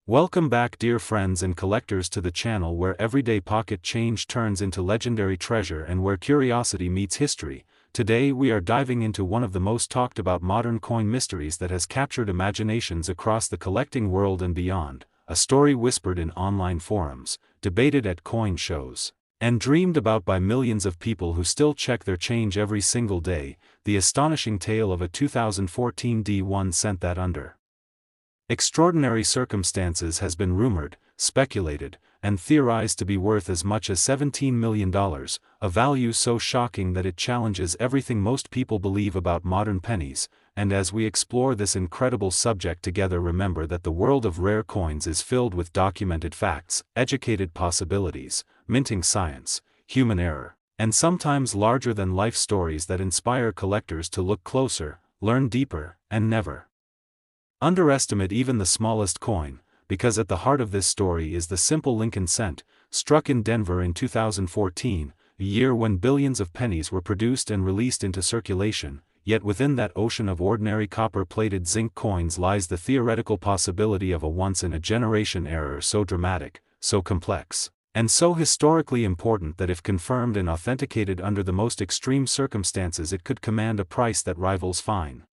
Welcome back, dear friends and collectors, to the channel where everyday pocket change turns into legendary treasure and where curiosity meets history. Today we are diving into one of the most talked about modern coin mysteries that has captured imaginations across the collecting world and beyond, a story whispered in online forums, debated at coin shows, and dreamed about by millions of people who still check their change every single day, the astonishing tale of a 2014 D1 cent that under extraordinary circumstances has been rumored, speculated, and theorized to be worth as much as $17 million, a value so shocking that it challenges everything most people believe about modern pennies. And as we explore this incredible subject together, remember that the world of rare coins is filled with documented facts, educated possibilities, minting science, human error, and sometimes larger-than-life stories that inspire collectors to look closer, learn deeper, and never underestimate even the smallest coin, because at the heart of this story is the simple Lincoln cent, struck in Denver in 2014, a year when billions of pennies were produced and released into circulation. Yet within that ocean of ordinary copper-plated zinc coins lies the theoretical possibility of a once-in-a-generation error so dramatic, so complex, and so historically important that if confirmed and authenticated under the most extreme circumstances, it could command a price that rivals fine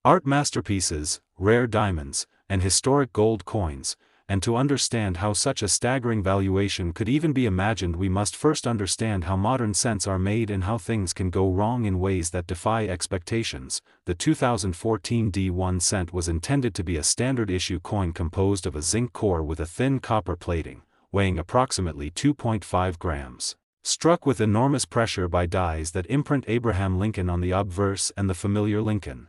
art masterpieces, rare diamonds, and historic gold coins. And to understand how such a staggering valuation could even be imagined, we must first understand how modern cents are made and how things can go wrong in ways that defy expectations. The 2014 D1 cent was intended to be a standard issue coin composed of a zinc core with a thin copper plating, weighing approximately 2.5 grams. Struck with enormous pressure by dies that imprint Abraham Lincoln on the obverse and the familiar Lincoln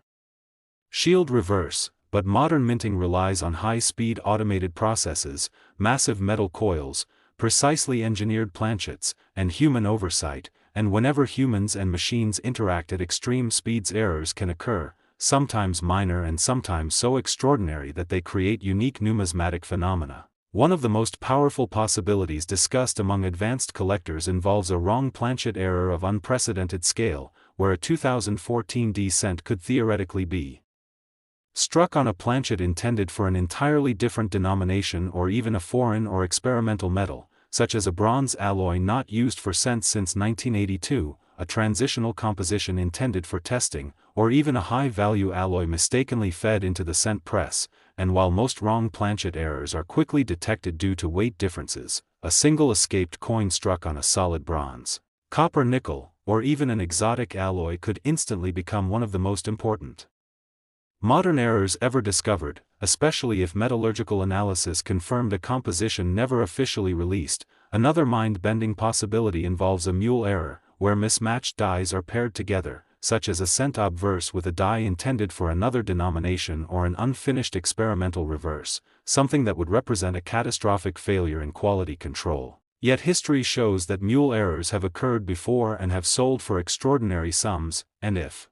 shield reverse. But modern minting relies on high-speed automated processes, massive metal coils, precisely engineered planchets, and human oversight, and whenever humans and machines interact at extreme speeds, errors can occur, sometimes minor and sometimes so extraordinary that they create unique numismatic phenomena. One of the most powerful possibilities discussed among advanced collectors involves a wrong planchet error of unprecedented scale, where a 2014 D cent could theoretically be struck on a planchet intended for an entirely different denomination or even a foreign or experimental metal, such as a bronze alloy not used for cents since 1982, a transitional composition intended for testing, or even a high-value alloy mistakenly fed into the cent press. And while most wrong planchet errors are quickly detected due to weight differences, a single escaped coin struck on a solid bronze, copper, nickel, or even an exotic alloy could instantly become one of the most important modern errors ever discovered, especially if metallurgical analysis confirmed a composition never officially released. Another mind-bending possibility involves a mule error, where mismatched dies are paired together, such as a cent obverse with a die intended for another denomination or an unfinished experimental reverse, something that would represent a catastrophic failure in quality control. Yet history shows that mule errors have occurred before and have sold for extraordinary sums, and if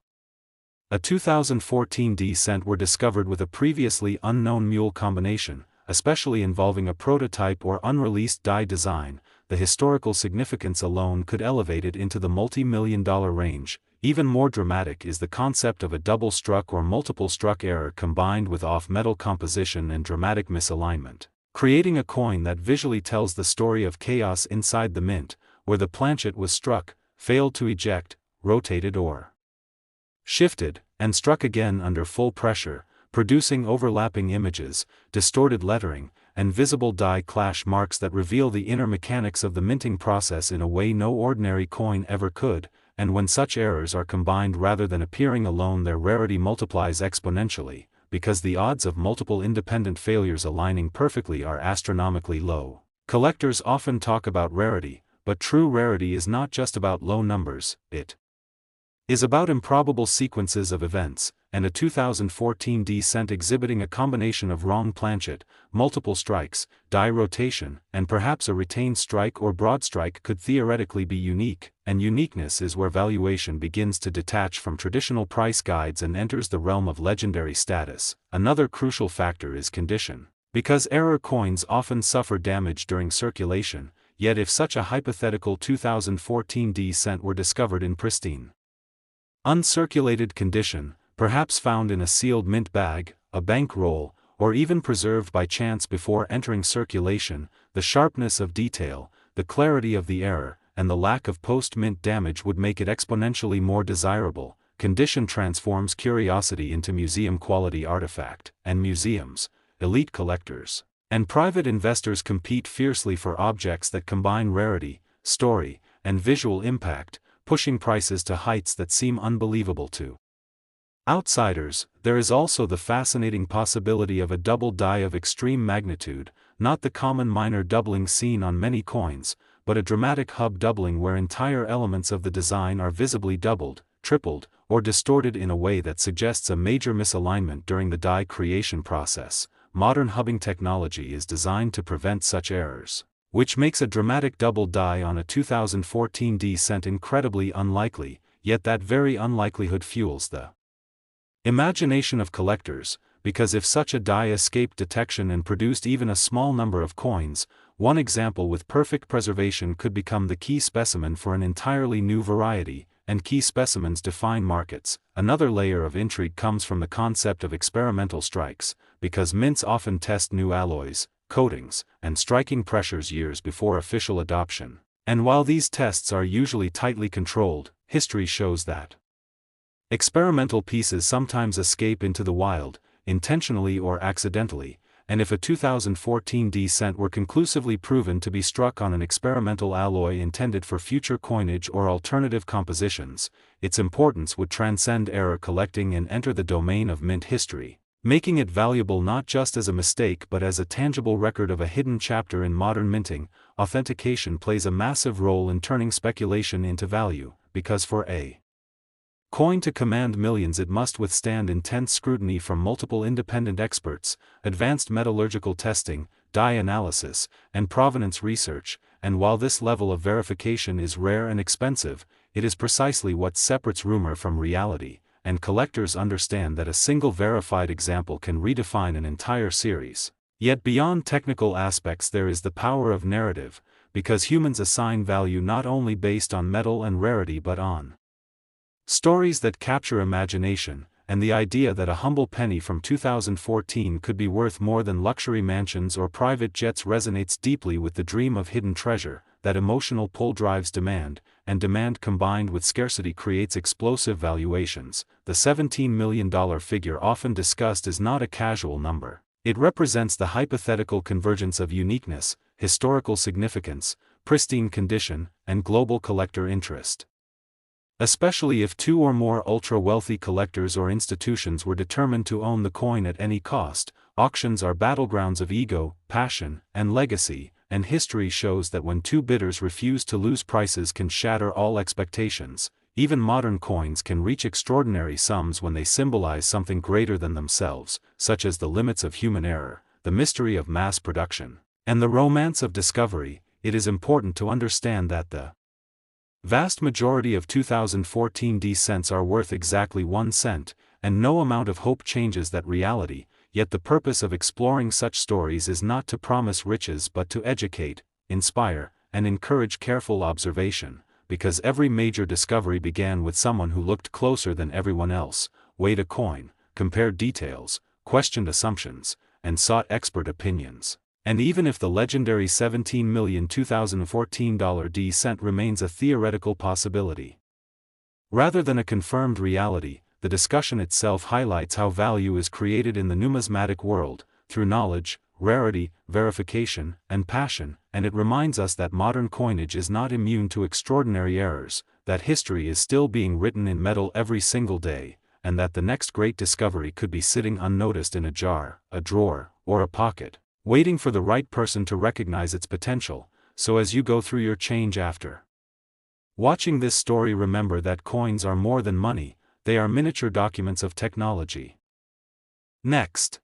a 2014 D cent were discovered with a previously unknown mule combination, especially involving a prototype or unreleased die design, the historical significance alone could elevate it into the multi-million-dollar range. Even more dramatic is the concept of a double struck or multiple struck error combined with off-metal composition and dramatic misalignment, creating a coin that visually tells the story of chaos inside the mint, where the planchet was struck, failed to eject, rotated or shifted, and struck again under full pressure, producing overlapping images, distorted lettering, and visible die clash marks that reveal the inner mechanics of the minting process in a way no ordinary coin ever could. And when such errors are combined rather than appearing alone, their rarity multiplies exponentially, because the odds of multiple independent failures aligning perfectly are astronomically low. Collectors often talk about rarity, but true rarity is not just about low numbers, it is about improbable sequences of events, and a 2014 D cent exhibiting a combination of wrong planchet, multiple strikes, die rotation, and perhaps a retained strike or broad strike could theoretically be unique, and uniqueness is where valuation begins to detach from traditional price guides and enters the realm of legendary status. Another crucial factor is condition, because error coins often suffer damage during circulation. Yet if such a hypothetical 2014 D cent were discovered in pristine uncirculated condition, perhaps found in a sealed mint bag, a bank roll, or even preserved by chance before entering circulation, the sharpness of detail, the clarity of the error, and the lack of post-mint damage would make it exponentially more desirable. Condition transforms curiosity into museum-quality artifact, and museums, elite collectors, and private investors compete fiercely for objects that combine rarity, story, and visual impact, pushing prices to heights that seem unbelievable to outsiders. There is also the fascinating possibility of a double die of extreme magnitude, not the common minor doubling seen on many coins, but a dramatic hub doubling where entire elements of the design are visibly doubled, tripled, or distorted in a way that suggests a major misalignment during the die creation process. Modern hubbing technology is designed to prevent such errors, which makes a dramatic double die on a 2014 D-cent incredibly unlikely, yet that very unlikelihood fuels the imagination of collectors, because if such a die escaped detection and produced even a small number of coins, one example with perfect preservation could become the key specimen for an entirely new variety, and key specimens define markets. Another layer of intrigue comes from the concept of experimental strikes, because mints often test new alloys, coatings, and striking pressures years before official adoption. And while these tests are usually tightly controlled, history shows that experimental pieces sometimes escape into the wild, intentionally or accidentally, and if a 2014 D-cent were conclusively proven to be struck on an experimental alloy intended for future coinage or alternative compositions, its importance would transcend error collecting and enter the domain of mint history, making it valuable not just as a mistake but as a tangible record of a hidden chapter in modern minting. Authentication plays a massive role in turning speculation into value, because for a coin to command millions it must withstand intense scrutiny from multiple independent experts, advanced metallurgical testing, die analysis, and provenance research, and while this level of verification is rare and expensive, it is precisely what separates rumor from reality, and collectors understand that a single verified example can redefine an entire series. Yet beyond technical aspects there is the power of narrative, because humans assign value not only based on metal and rarity but on stories that capture imagination, and the idea that a humble penny from 2014 could be worth more than luxury mansions or private jets resonates deeply with the dream of hidden treasure. That emotional pull drives demand, and demand combined with scarcity creates explosive valuations. The $17 million figure often discussed is not a casual number. It represents the hypothetical convergence of uniqueness, historical significance, pristine condition, and global collector interest. Especially if two or more ultra-wealthy collectors or institutions were determined to own the coin at any cost. Auctions are battlegrounds of ego, passion, and legacy, and history shows that when two bidders refuse to lose, prices can shatter all expectations. Even modern coins can reach extraordinary sums when they symbolize something greater than themselves, such as the limits of human error, the mystery of mass production, and the romance of discovery. It is important to understand that the vast majority of 2014 D-cents are worth exactly 1 cent, and no amount of hope changes that reality. Yet the purpose of exploring such stories is not to promise riches but to educate, inspire, and encourage careful observation, because every major discovery began with someone who looked closer than everyone else, weighed a coin, compared details, questioned assumptions, and sought expert opinions. And even if the legendary $17 million 2014 D-cent remains a theoretical possibility, rather than a confirmed reality, the discussion itself highlights how value is created in the numismatic world, through knowledge, rarity, verification, and passion, and it reminds us that modern coinage is not immune to extraordinary errors, that history is still being written in metal every single day, and that the next great discovery could be sitting unnoticed in a jar, a drawer, or a pocket, waiting for the right person to recognize its potential. So as you go through your change after watching this story, remember that coins are more than money, they are miniature documents of technology. Next,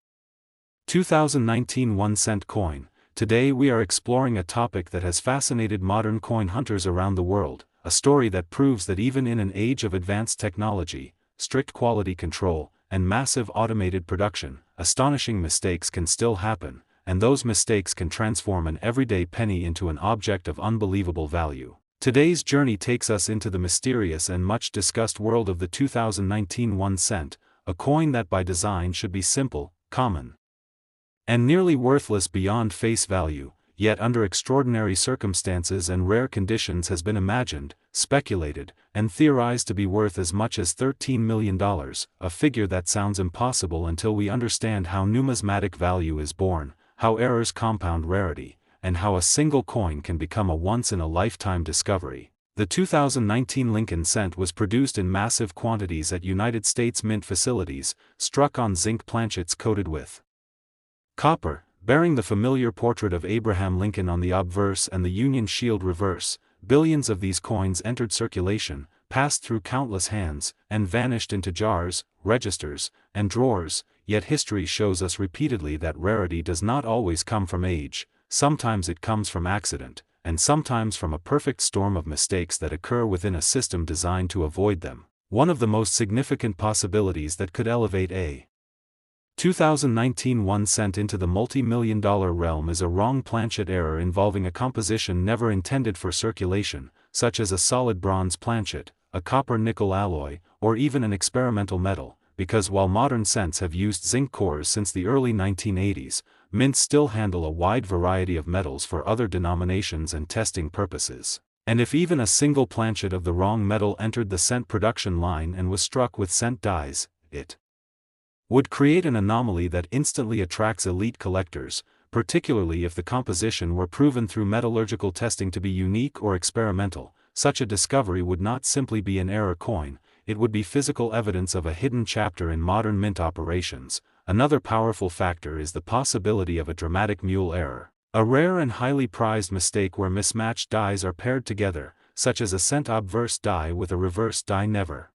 2019 1-cent coin. Today we are exploring a topic that has fascinated modern coin hunters around the world, a story that proves that even in an age of advanced technology, strict quality control, and massive automated production, astonishing mistakes can still happen, and those mistakes can transform an everyday penny into an object of unbelievable value. Today's journey takes us into the mysterious and much discussed world of the 2019 1 cent, a coin that by design should be simple, common, and nearly worthless beyond face value, yet under extraordinary circumstances and rare conditions has been imagined, speculated, and theorized to be worth as much as $13 million, a figure that sounds impossible until we understand how numismatic value is born, how errors compound rarity, and how a single coin can become a once-in-a-lifetime discovery. The 2019 Lincoln cent was produced in massive quantities at United States Mint facilities, struck on zinc planchets coated with copper, bearing the familiar portrait of Abraham Lincoln on the obverse and the Union Shield reverse. Billions of these coins entered circulation, passed through countless hands, and vanished into jars, registers, and drawers, yet history shows us repeatedly that rarity does not always come from age, sometimes it comes from accident, and sometimes from a perfect storm of mistakes that occur within a system designed to avoid them. One of the most significant possibilities that could elevate a 2019 1 cent into the multi-million-dollar realm is a wrong planchet error involving a composition never intended for circulation, such as a solid bronze planchet, a copper-nickel alloy, or even an experimental metal, because while modern cents have used zinc cores since the early 1980s, mints still handle a wide variety of metals for other denominations and testing purposes. And if even a single planchet of the wrong metal entered the cent production line and was struck with cent dies, it would create an anomaly that instantly attracts elite collectors, particularly if the composition were proven through metallurgical testing to be unique or experimental. Such a discovery would not simply be an error coin, it would be physical evidence of a hidden chapter in modern mint operations. Another powerful factor is the possibility of a dramatic mule error, a rare and highly prized mistake where mismatched dies are paired together, such as a cent obverse die with a reverse die never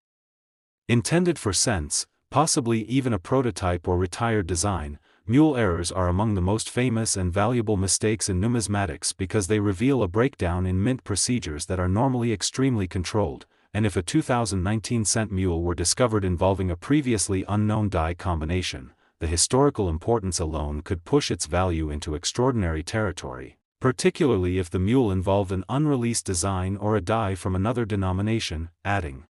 intended for cents, possibly even a prototype or retired design. Mule errors are among the most famous and valuable mistakes in numismatics because they reveal a breakdown in mint procedures that are normally extremely controlled, and if a 2019 cent mule were discovered involving a previously unknown die combination, the historical importance alone could push its value into extraordinary territory, particularly if the mule involved an unreleased design or a die from another denomination, adding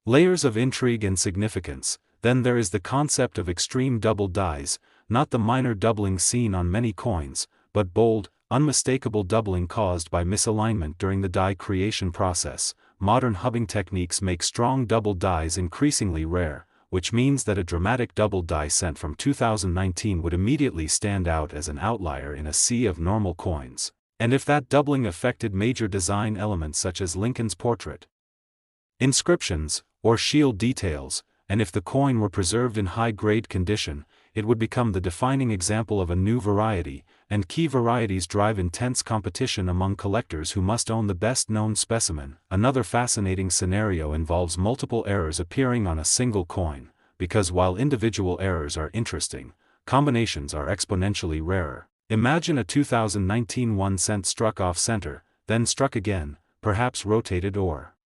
layers of intrigue and significance. Then there is the concept of extreme double dies, not the minor doubling seen on many coins, but bold, unmistakable doubling caused by misalignment during the die creation process. Modern hubbing techniques make strong double dies increasingly rare, which means that a dramatic double die cent from 2019 would immediately stand out as an outlier in a sea of normal coins. And if that doubling affected major design elements such as Lincoln's portrait, inscriptions, or shield details, and if the coin were preserved in high-grade condition, it would become the defining example of a new variety, and key varieties drive intense competition among collectors who must own the best-known specimen. Another fascinating scenario involves multiple errors appearing on a single coin, because while individual errors are interesting, combinations are exponentially rarer. Imagine a 2019 1 cent struck off center, then struck again, perhaps rotated or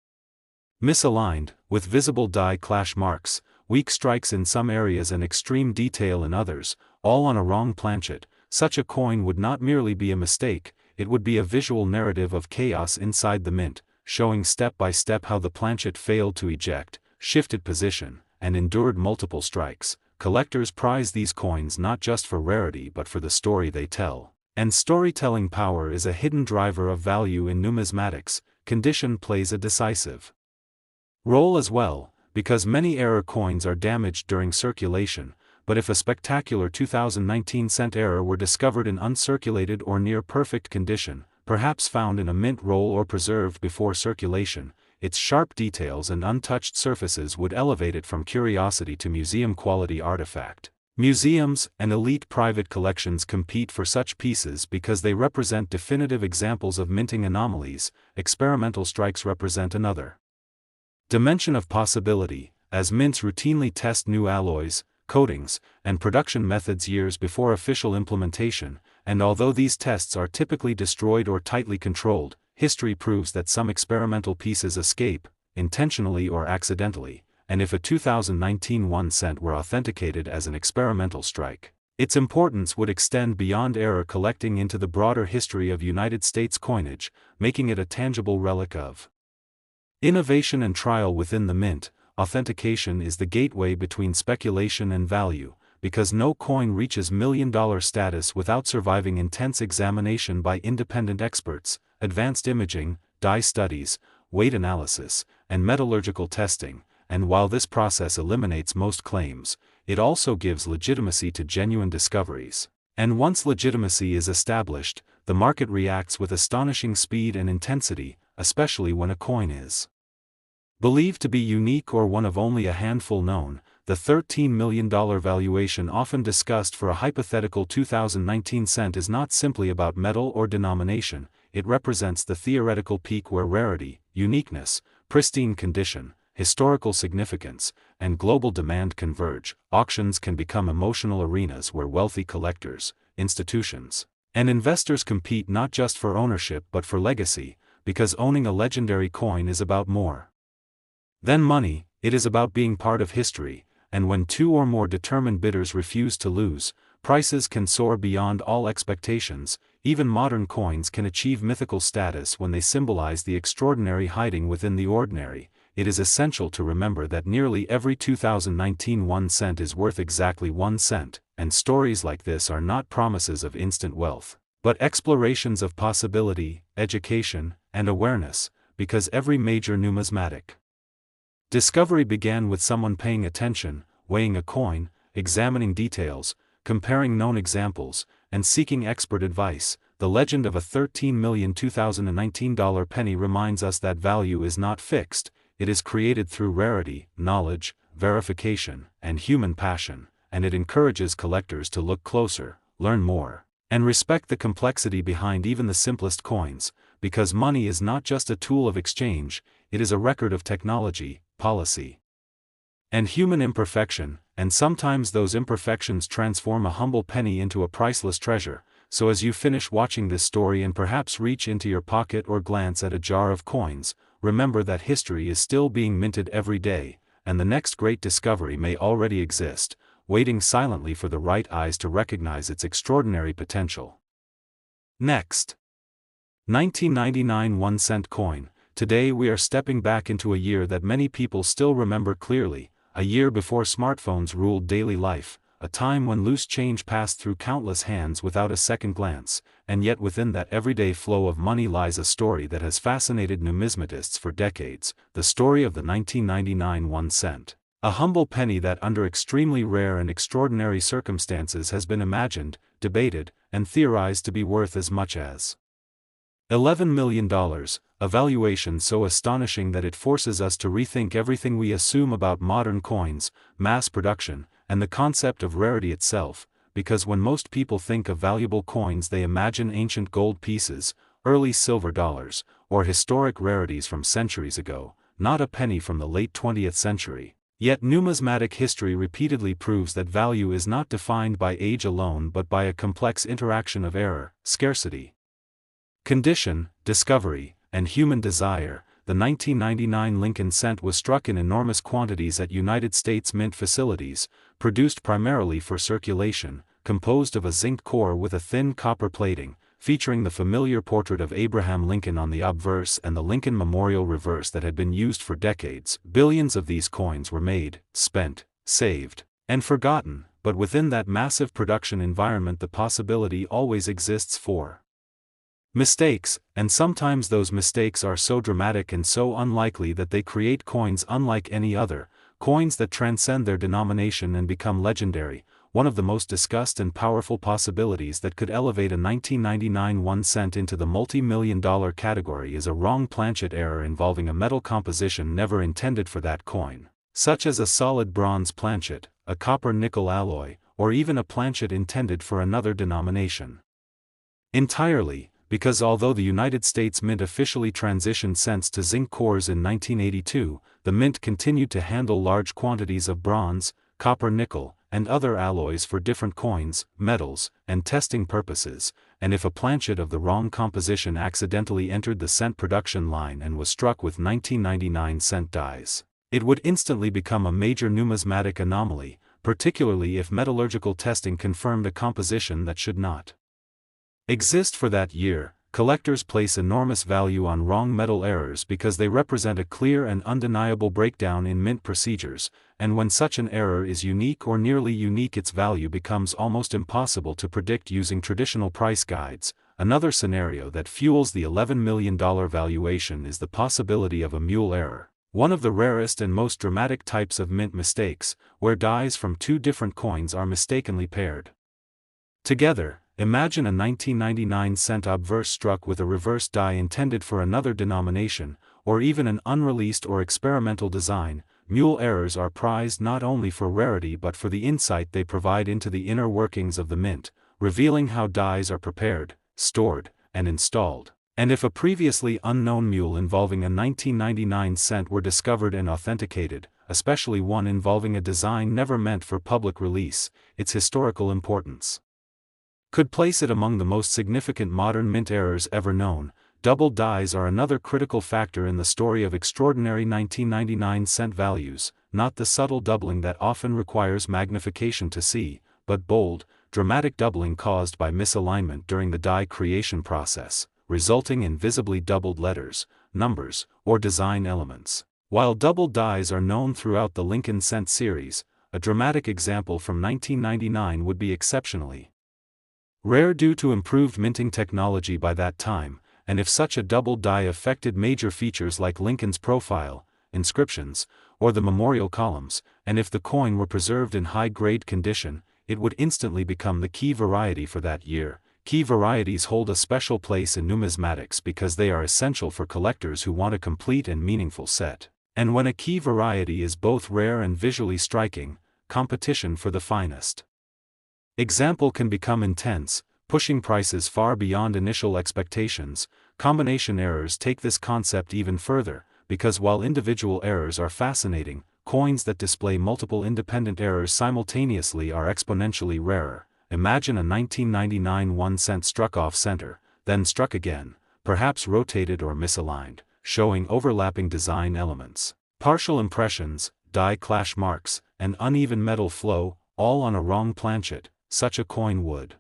misaligned, with visible die clash marks, weak strikes in some areas and extreme detail in others, all on a wrong planchet. Such a coin would not merely be a mistake, it would be a visual narrative of chaos inside the mint, showing step by step how the planchet failed to eject, shifted position, and endured multiple strikes. Collectors prize these coins not just for rarity but for the story they tell. And storytelling power is a hidden driver of value in numismatics. Condition plays a decisive role as well, because many error coins are damaged during circulation, but if a spectacular 2019 cent error were discovered in uncirculated or near-perfect condition, perhaps found in a mint roll or preserved before circulation, its sharp details and untouched surfaces would elevate it from curiosity to museum-quality artifact. Museums and elite private collections compete for such pieces because they represent definitive examples of minting anomalies. Experimental strikes represent another dimension of possibility, as mints routinely test new alloys, coatings, and production methods years before official implementation, and although these tests are typically destroyed or tightly controlled, history proves that some experimental pieces escape, intentionally or accidentally, and if a 2019 1 cent were authenticated as an experimental strike, its importance would extend beyond error collecting into the broader history of United States coinage, making it a tangible relic of innovation and trial within the mint. Authentication is the gateway between speculation and value, because no coin reaches million-dollar status without surviving intense examination by independent experts, advanced imaging, dye studies, weight analysis, and metallurgical testing, and while this process eliminates most claims, it also gives legitimacy to genuine discoveries. And once legitimacy is established, the market reacts with astonishing speed and intensity, especially when a coin is believed to be unique or one of only a handful known. The $13 million valuation often discussed for a hypothetical 2019 cent is not simply about metal or denomination, it represents the theoretical peak where rarity, uniqueness, pristine condition, historical significance, and global demand converge. Auctions can become emotional arenas where wealthy collectors, institutions, and investors compete not just for ownership but for legacy, because owning a legendary coin is about more than money. It is about being part of history, and when two or more determined bidders refuse to lose, prices can soar beyond all expectations. Even modern coins can achieve mythical status when they symbolize the extraordinary hiding within the ordinary. It is essential to remember that nearly every 2019 1 cent is worth exactly 1 cent, and stories like this are not promises of instant wealth, but explorations of possibility, education, and awareness, because every major numismatic discovery began with someone paying attention, weighing a coin, examining details, comparing known examples, and seeking expert advice. The legend of a $13 million 2019 penny reminds us that value is not fixed, it is created through rarity, knowledge, verification, and human passion, and it encourages collectors to look closer, learn more, and respect the complexity behind even the simplest coins, because money is not just a tool of exchange, it is a record of technology, policy, and human imperfection, and sometimes those imperfections transform a humble penny into a priceless treasure. So as you finish watching this story and perhaps reach into your pocket or glance at a jar of coins, remember that history is still being minted every day, and the next great discovery may already exist, waiting silently for the right eyes to recognize its extraordinary potential. Next, 1999 1 cent coin. Today we are stepping back into a year that many people still remember clearly, a year before smartphones ruled daily life, a time when loose change passed through countless hands without a second glance, and yet within that everyday flow of money lies a story that has fascinated numismatists for decades, the story of the 1999 1 cent. A humble penny that under extremely rare and extraordinary circumstances has been imagined, debated, and theorized to be worth as much as $11 million, a valuation so astonishing that it forces us to rethink everything we assume about modern coins, mass production, and the concept of rarity itself, because when most people think of valuable coins they imagine ancient gold pieces, early silver dollars, or historic rarities from centuries ago, not a penny from the late 20th century. Yet numismatic history repeatedly proves that value is not defined by age alone but by a complex interaction of error, scarcity, condition, discovery, and human desire. The 1999 Lincoln cent was struck in enormous quantities at United States Mint facilities, produced primarily for circulation, composed of a zinc core with a thin copper plating, featuring the familiar portrait of Abraham Lincoln on the obverse and the Lincoln Memorial reverse that had been used for decades. Billions of these coins were made, spent, saved, and forgotten, but within that massive production environment the possibility always exists for mistakes, and sometimes those mistakes are so dramatic and so unlikely that they create coins unlike any other, coins that transcend their denomination and become legendary. One of the most discussed and powerful possibilities that could elevate a 1999 1 cent into the multi-million-dollar category is a wrong planchet error involving a metal composition never intended for that coin, such as a solid bronze planchet, a copper-nickel alloy, or even a planchet intended for another denomination entirely. Because although the United States Mint officially transitioned cents to zinc cores in 1982, the Mint continued to handle large quantities of bronze, copper-nickel, and other alloys for different coins, metals, and testing purposes, and if a planchet of the wrong composition accidentally entered the cent production line and was struck with 1999 cent dies, it would instantly become a major numismatic anomaly, particularly if metallurgical testing confirmed a composition that should not exist for that year. collectors place enormous value on wrong metal errors because they represent a clear and undeniable breakdown in mint procedures, and when such an error is unique or nearly unique, its value becomes almost impossible to predict using traditional price guides. Another scenario that fuels the $11 million valuation is the possibility of a mule error, one of the rarest and most dramatic types of mint mistakes, where dies from two different coins are mistakenly paired together. Imagine a 1999 cent obverse struck with a reverse die intended for another denomination, or even an unreleased or experimental design. Mule errors are prized not only for rarity but for the insight they provide into the inner workings of the mint, revealing how dies are prepared, stored, and installed. And if a previously unknown mule involving a 1999 cent were discovered and authenticated, especially one involving a design never meant for public release, its historical importance could place it among the most significant modern mint errors ever known. Double dies are another critical factor in the story of extraordinary 1999 cent values, not the subtle doubling that often requires magnification to see, but bold, dramatic doubling caused by misalignment during the die creation process, resulting in visibly doubled letters, numbers, or design elements. While double dies are known throughout the Lincoln cent series, a dramatic example from 1999 would be exceptionally rare due to improved minting technology by that time, and if such a double die affected major features like Lincoln's profile, inscriptions, or the memorial columns, and if the coin were preserved in high-grade condition, it would instantly become the key variety for that year. Key varieties hold a special place in numismatics because they are essential for collectors who want a complete and meaningful set. And when a key variety is both rare and visually striking, competition for the finest example can become intense, pushing prices far beyond initial expectations. Combination errors take this concept even further, because while individual errors are fascinating, coins that display multiple independent errors simultaneously are exponentially rarer. Imagine a 1999 1 cent struck off center, then struck again, perhaps rotated or misaligned, showing overlapping design elements, partial impressions, die clash marks, and uneven metal flow, all on a wrong planchet. Such a coin would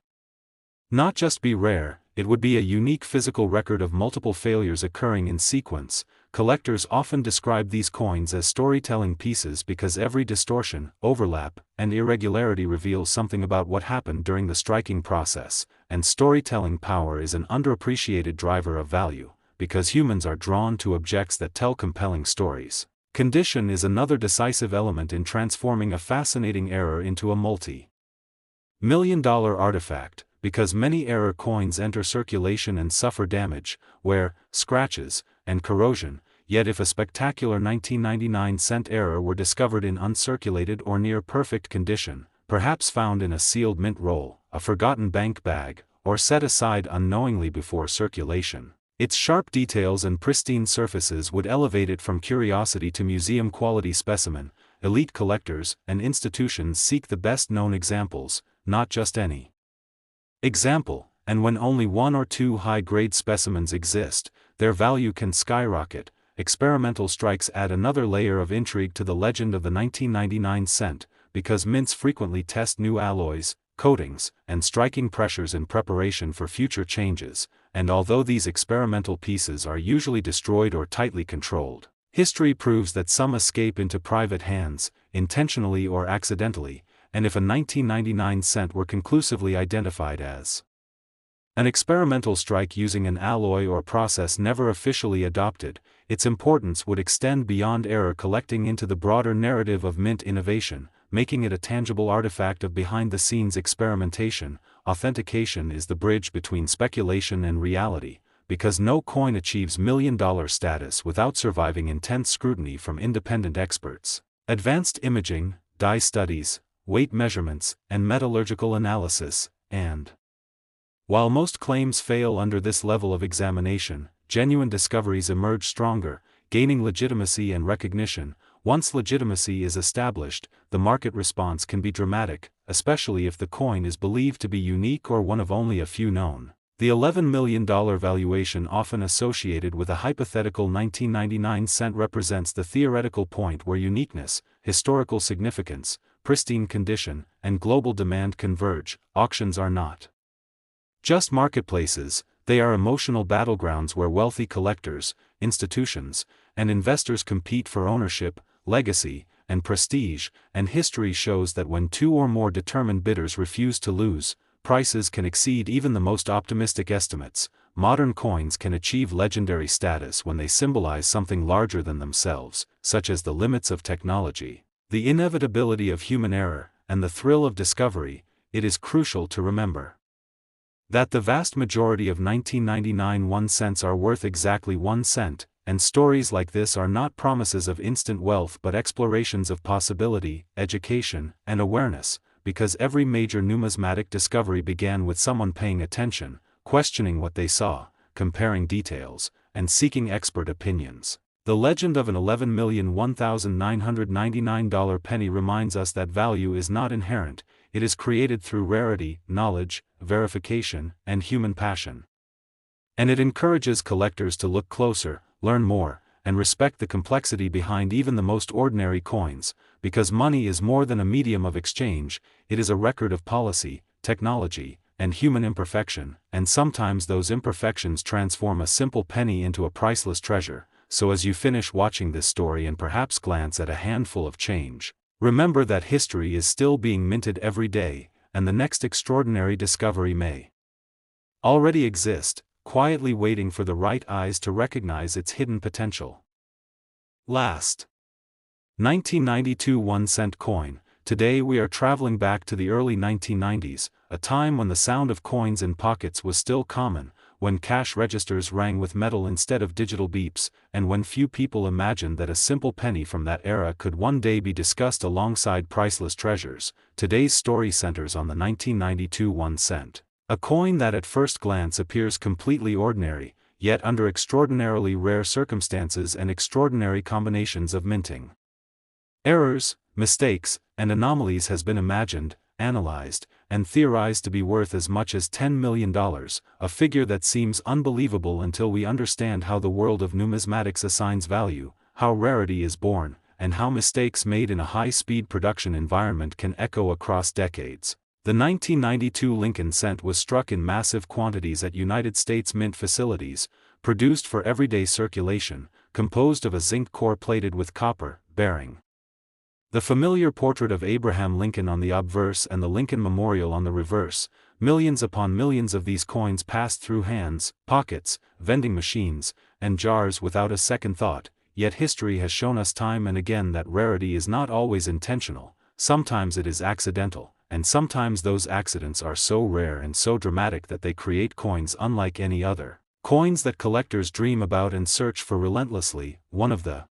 not just be rare, it would be a unique physical record of multiple failures occurring in sequence. Collectors often describe these coins as storytelling pieces because every distortion, overlap, and irregularity reveals something about what happened during the striking process, and storytelling power is an underappreciated driver of value, because humans are drawn to objects that tell compelling stories. Condition is another decisive element in transforming a fascinating error into a multi-million-dollar artifact, because many error coins enter circulation and suffer damage, wear, scratches, and corrosion. Yet if a spectacular 1999 cent error were discovered in uncirculated or near perfect condition, perhaps found in a sealed mint roll, a forgotten bank bag, or set aside unknowingly before circulation, its sharp details and pristine surfaces would elevate it from curiosity to museum-quality specimen. Elite collectors and institutions seek the best-known examples, not just any example, and when only one or two high-grade specimens exist, their value can skyrocket. Experimental strikes add another layer of intrigue to the legend of the 1999 cent, because mints frequently test new alloys, coatings, and striking pressures in preparation for future changes, and although these experimental pieces are usually destroyed or tightly controlled, history proves that some escape into private hands, intentionally or accidentally. And if a 1999 cent were conclusively identified as an experimental strike using an alloy or process never officially adopted, its importance would extend beyond error collecting into the broader narrative of mint innovation, making it a tangible artifact of behind-the-scenes experimentation. Authentication is the bridge between speculation and reality, because no coin achieves million-dollar status without surviving intense scrutiny from independent experts. Advanced imaging, die studies, weight measurements, and metallurgical analysis, and while most claims fail under this level of examination, genuine discoveries emerge stronger, gaining legitimacy and recognition. Once legitimacy is established, the market response can be dramatic, especially if the coin is believed to be unique or one of only a few known. The $11 million valuation often associated with a hypothetical 1999 cent represents the theoretical point where uniqueness, historical significance, pristine condition, and global demand converge. Auctions are not just marketplaces, They are emotional battlegrounds where wealthy collectors, institutions, and investors compete for ownership, legacy, and prestige, and history shows that when two or more determined bidders refuse to lose, prices can exceed even the most optimistic estimates. Modern coins can achieve legendary status when they symbolize something larger than themselves, such as the limits of technology, the inevitability of human error, and the thrill of discovery. It is crucial to remember that the vast majority of 1999 1 cents are worth exactly 1 cent, and stories like this are not promises of instant wealth but explorations of possibility, education, and awareness, because every major numismatic discovery began with someone paying attention, questioning what they saw, comparing details, and seeking expert opinions. The legend of an $11,001,999 penny reminds us that value is not inherent, it is created through rarity, knowledge, verification, and human passion. And it encourages collectors to look closer, learn more, and respect the complexity behind even the most ordinary coins, because money is more than a medium of exchange, it is a record of policy, technology, and human imperfection, and sometimes those imperfections transform a simple penny into a priceless treasure. So as you finish watching this story and perhaps glance at a handful of change, remember that history is still being minted every day, and the next extraordinary discovery may already exist, quietly waiting for the right eyes to recognize its hidden potential. Last 1992 1 cent coin. Today we are traveling back to the early 1990s, a time when the sound of coins in pockets was still common, when cash registers rang with metal instead of digital beeps, and when few people imagined that a simple penny from that era could one day be discussed alongside priceless treasures. Today's story centers on the 1992 1 cent. A coin that at first glance appears completely ordinary, yet under extraordinarily rare circumstances and extraordinary combinations of minting errors, mistakes, and anomalies has been imagined, analyzed, and theorized to be worth as much as $10 million, a figure that seems unbelievable until we understand how the world of numismatics assigns value, how rarity is born, and how mistakes made in a high-speed production environment can echo across decades. The 1992 Lincoln cent was struck in massive quantities at United States Mint facilities, produced for everyday circulation, composed of a zinc core plated with copper, bearing the familiar portrait of Abraham Lincoln on the obverse and the Lincoln Memorial on the reverse. Millions upon millions of these coins passed through hands, pockets, vending machines, and jars without a second thought, yet history has shown us time and again that rarity is not always intentional, sometimes it is accidental, and sometimes those accidents are so rare and so dramatic that they create coins unlike any other. Coins that collectors dream about and search for relentlessly. One of the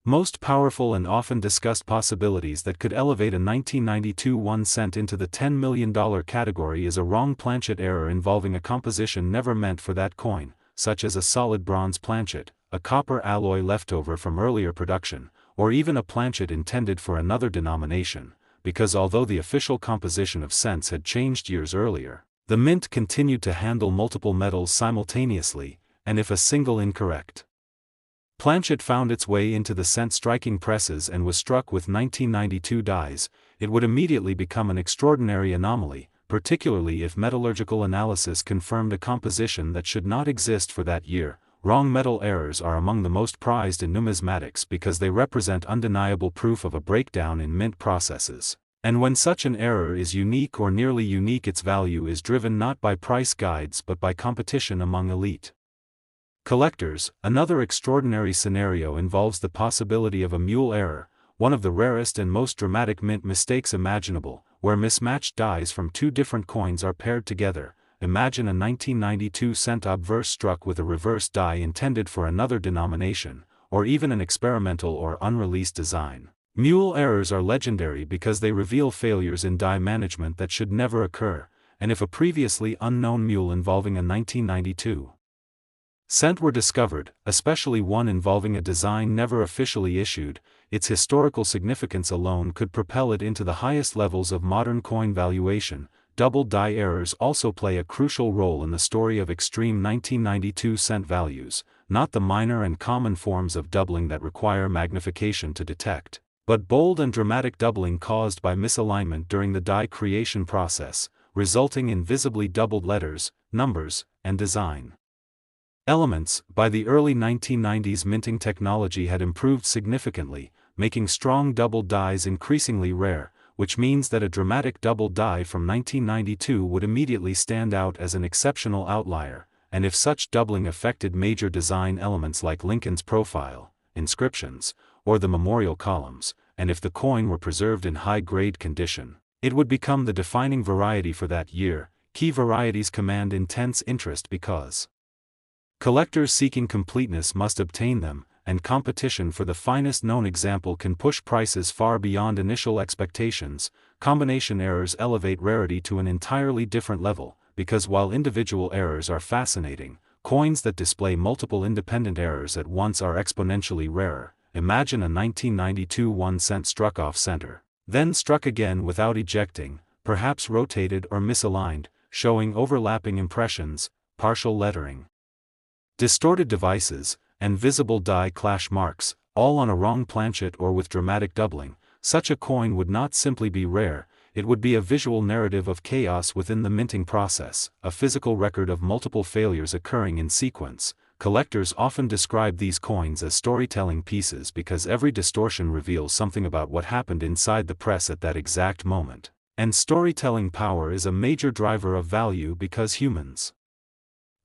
most powerful and often discussed possibilities that could elevate a 1992 1 cent into the $10 million category is a wrong planchet error involving a composition never meant for that coin, such as a solid bronze planchet, a copper alloy leftover from earlier production, or even a planchet intended for another denomination, because although the official composition of cents had changed years earlier, the mint continued to handle multiple metals simultaneously, and if a single incorrect planchet found its way into the cent striking presses and was struck with 1992 dies, it would immediately become an extraordinary anomaly, particularly if metallurgical analysis confirmed a composition that should not exist for that year. Wrong metal errors are among the most prized in numismatics because they represent undeniable proof of a breakdown in mint processes. And when such an error is unique or nearly unique, its value is driven not by price guides but by competition among elite collectors. Another extraordinary scenario involves the possibility of a mule error, one of the rarest and most dramatic mint mistakes imaginable, where mismatched dies from two different coins are paired together. Imagine a 1992 cent obverse struck with a reverse die intended for another denomination, or even an experimental or unreleased design. Mule errors are legendary because they reveal failures in die management that should never occur, and if a previously unknown mule involving a 1992 cent were discovered, especially one involving a design never officially issued, its historical significance alone could propel it into the highest levels of modern coin valuation. Double die errors also play a crucial role in the story of extreme 1992 cent values, not the minor and common forms of doubling that require magnification to detect, but bold and dramatic doubling caused by misalignment during the die creation process, resulting in visibly doubled letters, numbers, and design elements. By the early 1990s, minting technology had improved significantly, making strong double dies increasingly rare, which means that a dramatic double die from 1992 would immediately stand out as an exceptional outlier, and if such doubling affected major design elements like Lincoln's profile, inscriptions, or the memorial columns, and if the coin were preserved in high-grade condition, it would become the defining variety for that year. Key varieties command intense interest because collectors seeking completeness must obtain them, and competition for the finest known example can push prices far beyond initial expectations. Combination errors elevate rarity to an entirely different level, because while individual errors are fascinating, coins that display multiple independent errors at once are exponentially rarer. Imagine a 1992 1 cent struck off center, then struck again without ejecting, perhaps rotated or misaligned, showing overlapping impressions, partial lettering, distorted devices, and visible die clash marks, all on a wrong planchet or with dramatic doubling. Such a coin would not simply be rare, it would be a visual narrative of chaos within the minting process, a physical record of multiple failures occurring in sequence. Collectors often describe these coins as storytelling pieces because every distortion reveals something about what happened inside the press at that exact moment. And storytelling power is a major driver of value because humans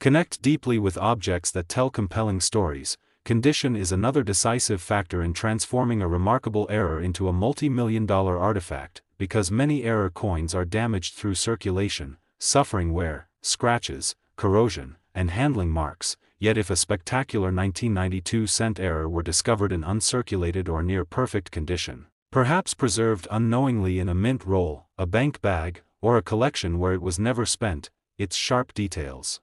connect deeply with objects that tell compelling stories. Condition is another decisive factor in transforming a remarkable error into a multi-million-dollar artifact, because many error coins are damaged through circulation, suffering wear, scratches, corrosion, and handling marks. Yet if a spectacular 1992 cent error were discovered in uncirculated or near perfect condition, perhaps preserved unknowingly in a mint roll, a bank bag, or a collection where it was never spent, its sharp details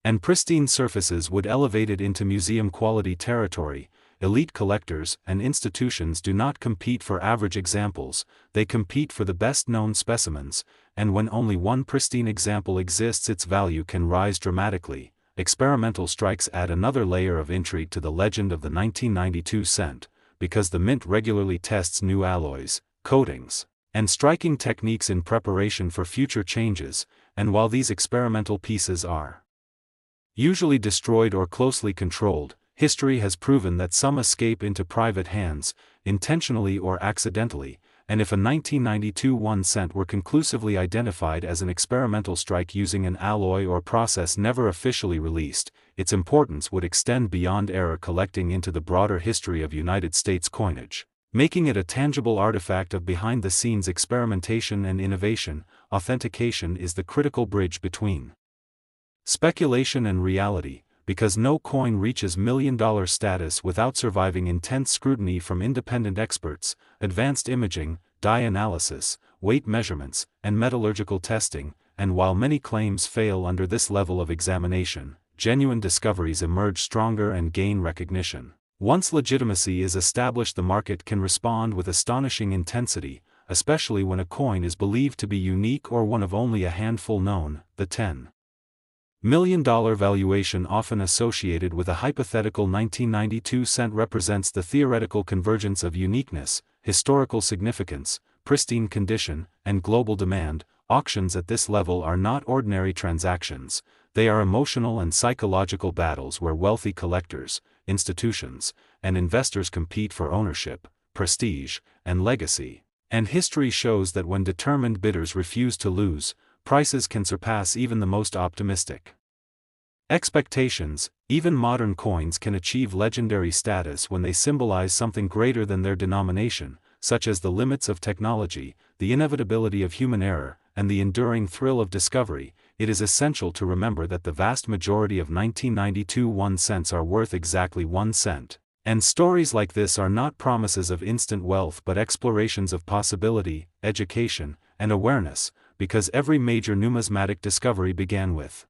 and pristine surfaces would elevate it into museum-quality territory. Elite collectors and institutions do not compete for average examples, they compete for the best-known specimens, and when only one pristine example exists, its value can rise dramatically. Experimental strikes add another layer of intrigue to the legend of the 1992 cent, because the mint regularly tests new alloys, coatings, and striking techniques in preparation for future changes, and while these experimental pieces are usually destroyed or closely controlled, history has proven that some escape into private hands, intentionally or accidentally, and if a 1992 1 cent were conclusively identified as an experimental strike using an alloy or process never officially released, its importance would extend beyond error collecting into the broader history of United States coinage, making it a tangible artifact of behind-the-scenes experimentation and innovation. Authentication is the critical bridge between speculation and reality, because no coin reaches million-dollar status without surviving intense scrutiny from independent experts, advanced imaging, die analysis, weight measurements, and metallurgical testing, and while many claims fail under this level of examination, genuine discoveries emerge stronger and gain recognition. Once legitimacy is established, the market can respond with astonishing intensity, especially when a coin is believed to be unique or one of only a handful known. The $10 million valuation often associated with a hypothetical 1992 cent represents the theoretical convergence of uniqueness, historical significance, pristine condition, and global demand. Auctions at this level are not ordinary transactions, they are emotional and psychological battles where wealthy collectors, institutions, and investors compete for ownership, prestige, and legacy. And history shows that when determined bidders refuse to lose, prices can surpass even the most optimistic expectations. Even modern coins can achieve legendary status when they symbolize something greater than their denomination, such as the limits of technology, the inevitability of human error, and the enduring thrill of discovery. It is essential to remember that the vast majority of 1992 1 cents are worth exactly 1 cent. And stories like this are not promises of instant wealth but explorations of possibility, education, and awareness, because every major numismatic discovery began with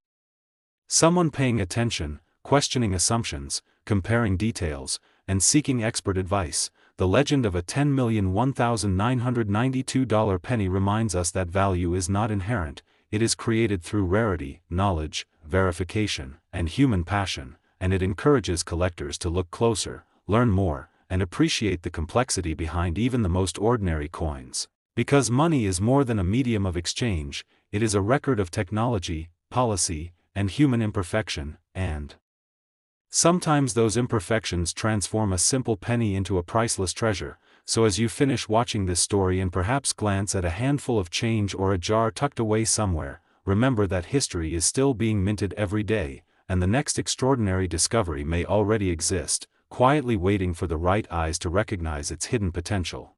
someone paying attention, questioning assumptions, comparing details, and seeking expert advice. The legend of a $10,001,992 penny reminds us that value is not inherent, it is created through rarity, knowledge, verification, and human passion, and it encourages collectors to look closer, learn more, and appreciate the complexity behind even the most ordinary coins. Because money is more than a medium of exchange, it is a record of technology, policy, and human imperfection, and sometimes those imperfections transform a simple penny into a priceless treasure. So as you finish watching this story and perhaps glance at a handful of change or a jar tucked away somewhere, remember that history is still being minted every day, and the next extraordinary discovery may already exist, quietly waiting for the right eyes to recognize its hidden potential.